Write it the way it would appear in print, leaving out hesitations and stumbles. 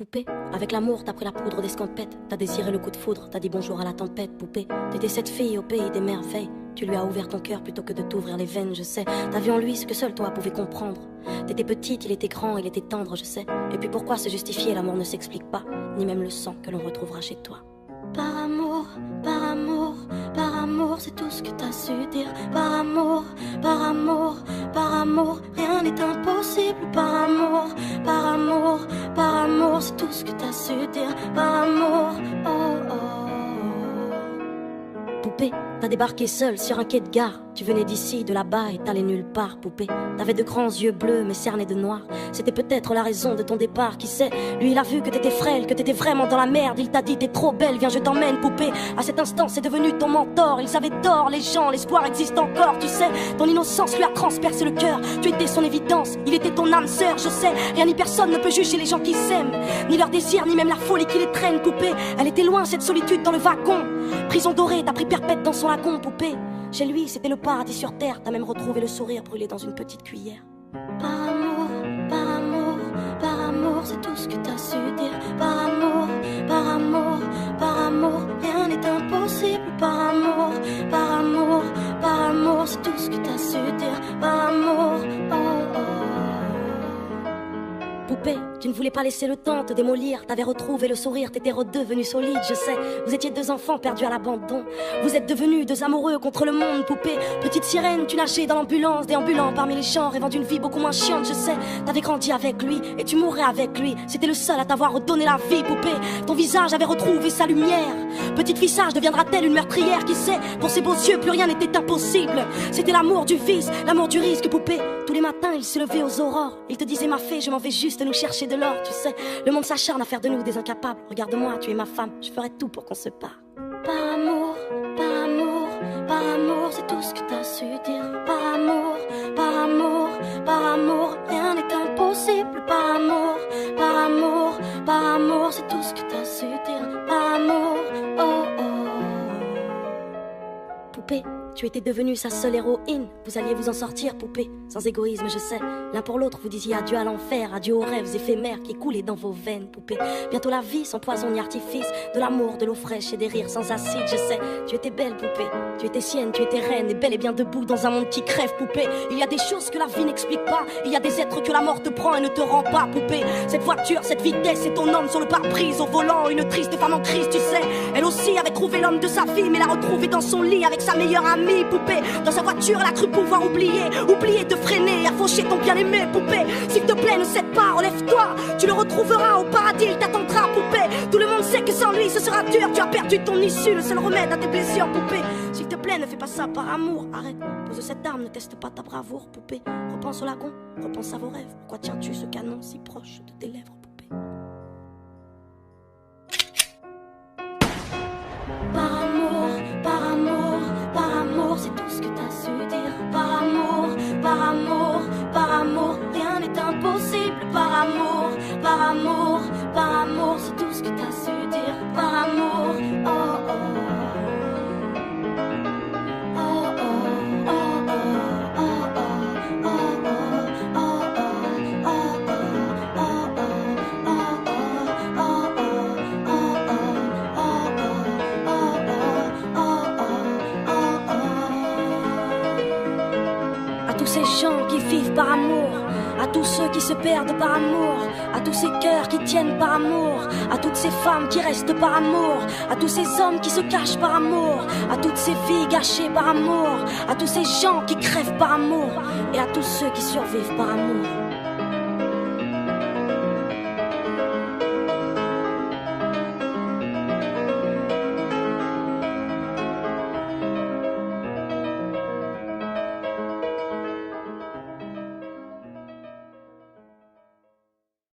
Poupée, avec l'amour, t'as pris la poudre d'escampette. T'as désiré le coup de foudre, t'as dit bonjour à la tempête. Poupée, t'étais cette fille au pays des merveilles. Tu lui as ouvert ton cœur plutôt que de t'ouvrir les veines, je sais. T'as vu en lui ce que seul toi pouvais comprendre. T'étais petite, il était grand, il était tendre, je sais. Et puis pourquoi se justifier, l'amour ne s'explique pas. Ni même le sang que l'on retrouvera chez toi. Par amour, par amour, par amour, c'est tout ce que t'as su dire. Par amour, par amour, par amour, rien n'est impossible. Par amour, par amour, par amour, c'est tout ce que t'as su dire. Par amour, oh oh. Poupée, t'as débarqué seule sur un quai de gare. Tu venais d'ici, de là-bas et t'allais nulle part, poupée. T'avais de grands yeux bleus mais cernés de noir. C'était peut-être la raison de ton départ, qui sait. Lui il a vu que t'étais frêle, que t'étais vraiment dans la merde. Il t'a dit t'es trop belle, viens je t'emmène, poupée. À cet instant c'est devenu ton mentor. Ils avaient tort, les gens, l'espoir existe encore, tu sais. Ton innocence lui a transpercé le cœur. Tu étais son évidence, il était ton âme sœur, je sais. Rien ni personne ne peut juger les gens qui s'aiment, ni leur désir, ni même la folie qui les traîne, poupée. Elle était loin cette solitude dans le wagon. Prison dorée, t'as pris perpète dans son lagon, poupée. Chez lui, c'était le paradis sur terre. T'as même retrouvé le sourire brûlé dans une petite cuillère. Par amour, par amour, par amour, c'est tout ce que t'as su dire. Par amour, par amour, par amour, rien n'est impossible. Par amour, par amour, par amour, c'est tout ce que t'as su dire. Par amour, oh oh. Poupée, tu ne voulais pas laisser le temps te démolir. T'avais retrouvé le sourire, t'étais redevenu solide, je sais. Vous étiez deux enfants perdus à l'abandon. Vous êtes devenus deux amoureux contre le monde, poupée. Petite sirène, tu nageais dans l'ambulance, déambulant parmi les champs, rêvant d'une vie beaucoup moins chiante, je sais. T'avais grandi avec lui et tu mourrais avec lui. C'était le seul à t'avoir redonné la vie, poupée. Ton visage avait retrouvé sa lumière. Petite fille sage deviendra-t-elle une meurtrière, qui sait. Pour ses beaux yeux, plus rien n'était impossible. C'était l'amour du vice, l'amour du risque, poupée. Tous les matins, il se levait aux aurores. Il te disait ma fée, je m'en vais juste nous chercher de l'or, tu sais. Le monde s'acharne à faire de nous des incapables. Regarde-moi, tu es ma femme, je ferai tout pour qu'on se parle. Par amour, par amour, par amour, c'est tout ce que t'as su dire. Par amour, par amour, par amour, rien n'est impossible. Par amour, par amour, par amour, c'est tout ce que t'as su dire. Par amour, oh oh. Poupée, tu étais devenue sa seule héroïne. Vous alliez vous en sortir, poupée, sans égoïsme, je sais. L'un pour l'autre, vous disiez adieu à l'enfer, adieu aux rêves éphémères qui coulaient dans vos veines, poupée. Bientôt la vie sans poison ni artifice, de l'amour, de l'eau fraîche et des rires sans acide, je sais. Tu étais belle, poupée, tu étais sienne, tu étais reine, et bel et bien debout dans un monde qui crève, poupée. Il y a des choses que la vie n'explique pas, il y a des êtres que la mort te prend et ne te rend pas, poupée. Cette voiture, cette vitesse, c'est ton homme sur le pare-brise, au volant, une triste femme en crise, tu sais. Elle aussi avait trouvé l'homme de sa vie, mais l'a retrouvé dans son lit avec sa meilleure amie, poupée. Dans sa voiture, elle a cru pouvoir oublier de freiner, à faucher ton bien-aimé, poupée. S'il te plaît, ne cède pas, relève-toi. Tu le retrouveras au paradis, il t'attendra, poupée. Tout le monde sait que sans lui, ce sera dur. Tu as perdu ton issue, le seul remède à tes blessures, poupée. S'il te plaît, ne fais pas ça par amour. Arrête, pose cette arme, ne teste pas ta bravoure, poupée. Repense au lagon, repense à vos rêves. Pourquoi tiens-tu ce canon si proche de tes lèvres, poupée? Par amour, par amour, par amour, c'est tout ce que t'as su dire. Par amour, par amour, par amour, rien n'est impossible. Par amour, par amour, par amour, c'est tout ce que t'as su dire. Par amour, oh oh. Oh oh, oh oh, oh oh, oh oh, oh oh, oh tous ces gens qui vivent par amour, à tous ceux qui se perdent par amour, à tous ces cœurs qui tiennent par amour, à toutes ces femmes qui restent par amour, à tous ces hommes qui se cachent par amour, à toutes ces vies gâchées par amour, à tous ces gens qui crèvent par amour, et à tous ceux qui survivent par amour.